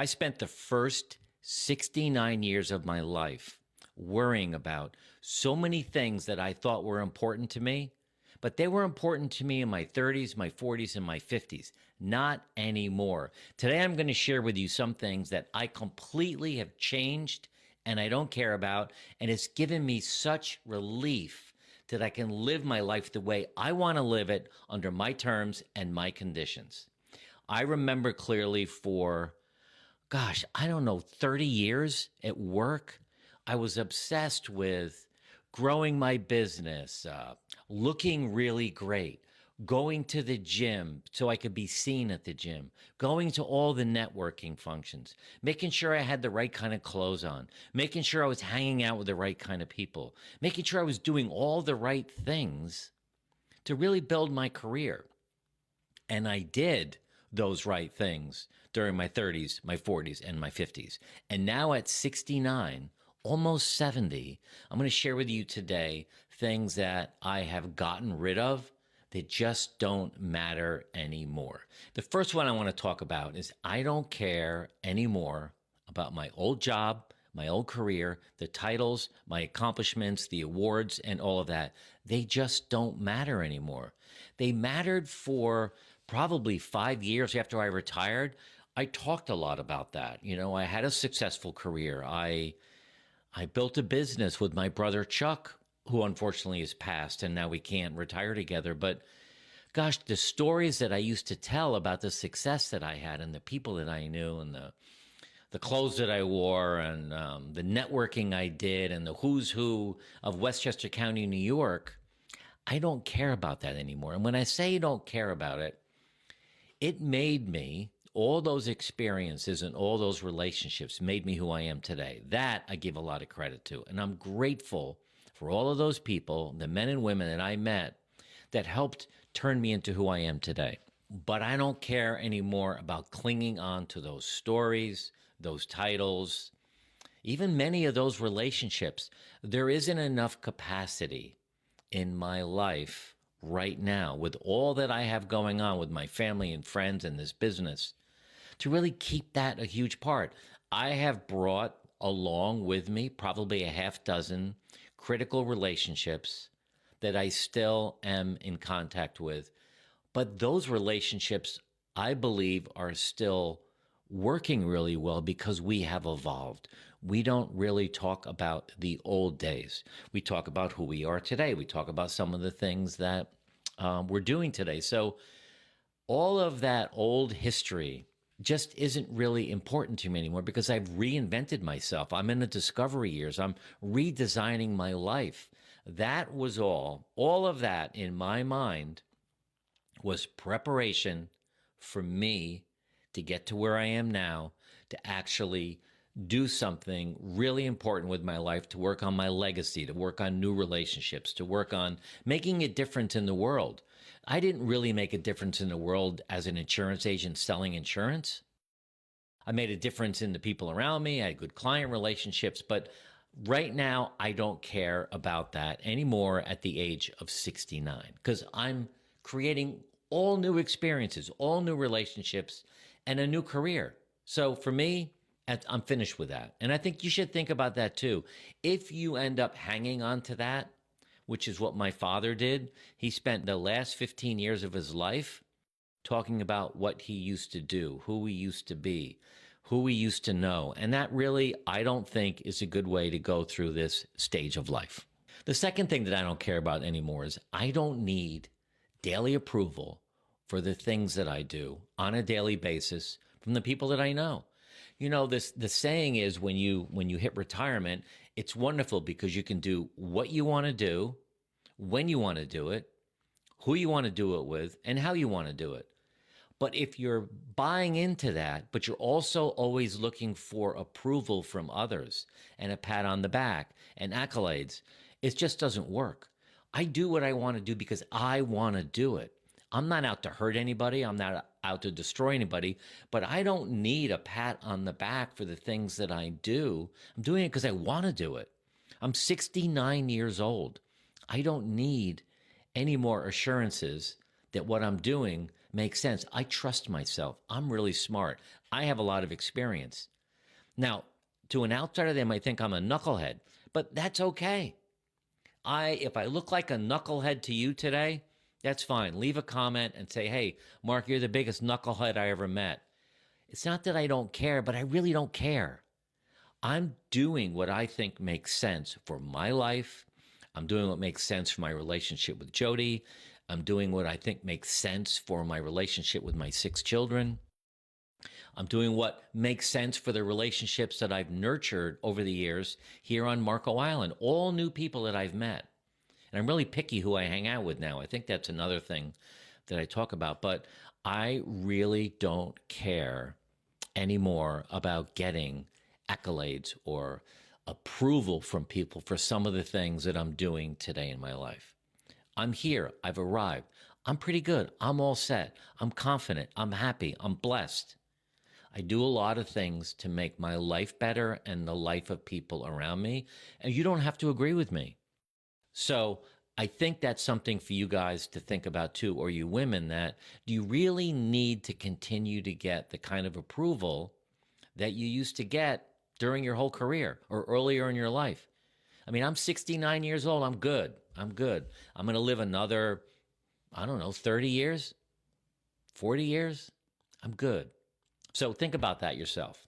I spent the first 69 years of my life worrying about so many things that I thought were important to me, but they were important to me in my 30s, my 40s, and my 50s. Not anymore. Today, I'm going to share with you some things that I completely have changed and I don't care about. And it's given me such relief that I can live my life the way I want to live it under my terms and my conditions. I remember clearly for I don't know, 30 years at work, I was obsessed with growing my business, looking really great, going to the gym so I could be seen at the gym, going to all the networking functions, making sure I had the right kind of clothes on, making sure I was hanging out with the right kind of people, making sure I was doing all the right things to really build my career. And I did those right things during my 30s, my 40s, and my 50s. And now at 69, almost 70, I'm going to share with you today things that I have gotten rid of that just don't matter anymore. The first one I want to talk about is I don't care anymore about my old job, my old career, the titles, my accomplishments, the awards, and all of that. They just don't matter anymore. They mattered for probably 5 years after I retired. I talked a lot about that. You know, I had a successful career. I built a business with my brother Chuck, who unfortunately has passed and now we can't retire together. But gosh, the stories that I used to tell about the success that I had and the people that I knew and the clothes that I wore and the networking I did and the who's who of Westchester County, New York, I don't care about that anymore. And when I say don't care about it, it made me, all those experiences and all those relationships made me who I am today. That I give a lot of credit to. And I'm grateful for all of those people, the men and women that I met that helped turn me into who I am today. But I don't care anymore about clinging on to those stories, those titles, even many of those relationships. There isn't enough capacity in my life right now with all that I have going on with my family and friends and this business to really keep that a huge part. I have brought along with me probably a half dozen critical relationships that I still am in contact with. But those relationships, I believe, are still working really well because we have evolved. We don't really talk about the old days. We talk about who we are today. We talk about some of the things that we're doing today. So all of that old history just isn't really important to me anymore because I've reinvented myself. I'm in the discovery years. I'm redesigning my life. That was all of that in my mind was preparation for me to get to where I am now, to actually do something really important with my life, to work on my legacy, to work on new relationships, to work on making a difference in the world. I didn't really make a difference in the world as an insurance agent selling insurance. I made a difference in the people around me. I had good client relationships, but right now I don't care about that anymore at the age of 69 because I'm creating all new experiences, all new relationships, and a new career. So for me, I'm finished with that. And I think you should think about that too. If you end up hanging on to that, which is what my father did, he spent the last 15 years of his life talking about what he used to do, who he used to be, who he used to know. And that really, I don't think, is a good way to go through this stage of life. The second thing that I don't care about anymore is I don't need daily approval for the things that I do on a daily basis from the people that I know. You know, the saying is when you hit retirement, it's wonderful because you can do what you want to do, when you want to do it, who you want to do it with, and how you want to do it. But if you're buying into that, but you're also always looking for approval from others and a pat on the back and accolades, it just doesn't work. I do what I want to do because I want to do it. I'm not out to hurt anybody. I'm not out to destroy anybody, but I don't need a pat on the back for the things that I do. I'm doing it because I want to do it. I'm 69 years old. I don't need any more assurances that what I'm doing makes sense. I trust myself. I'm really smart. I have a lot of experience. Now, to an outsider, they might think I'm a knucklehead, but that's okay. If I look like a knucklehead to you today, that's fine. Leave a comment and say, hey, Mark, you're the biggest knucklehead I ever met. It's not that I don't care, but I really don't care. I'm doing what I think makes sense for my life. I'm doing what makes sense for my relationship with Jody. I'm doing what I think makes sense for my relationship with my 6 children. I'm doing what makes sense for the relationships that I've nurtured over the years here on Marco Island, all new people that I've met. And I'm really picky who I hang out with now. I think that's another thing that I talk about. But I really don't care anymore about getting accolades or approval from people for some of the things that I'm doing today in my life. I'm here. I've arrived. I'm pretty good. I'm all set. I'm confident. I'm happy. I'm blessed. I do a lot of things to make my life better and the life of people around me. And you don't have to agree with me. So I think that's something for you guys to think about too, or you women, that do you really need to continue to get the kind of approval that you used to get during your whole career or earlier in your life? I mean, I'm 69 years old. I'm good. I'm good. I'm going to live another, I don't know, 30 years, 40 years. I'm good. So think about that yourself.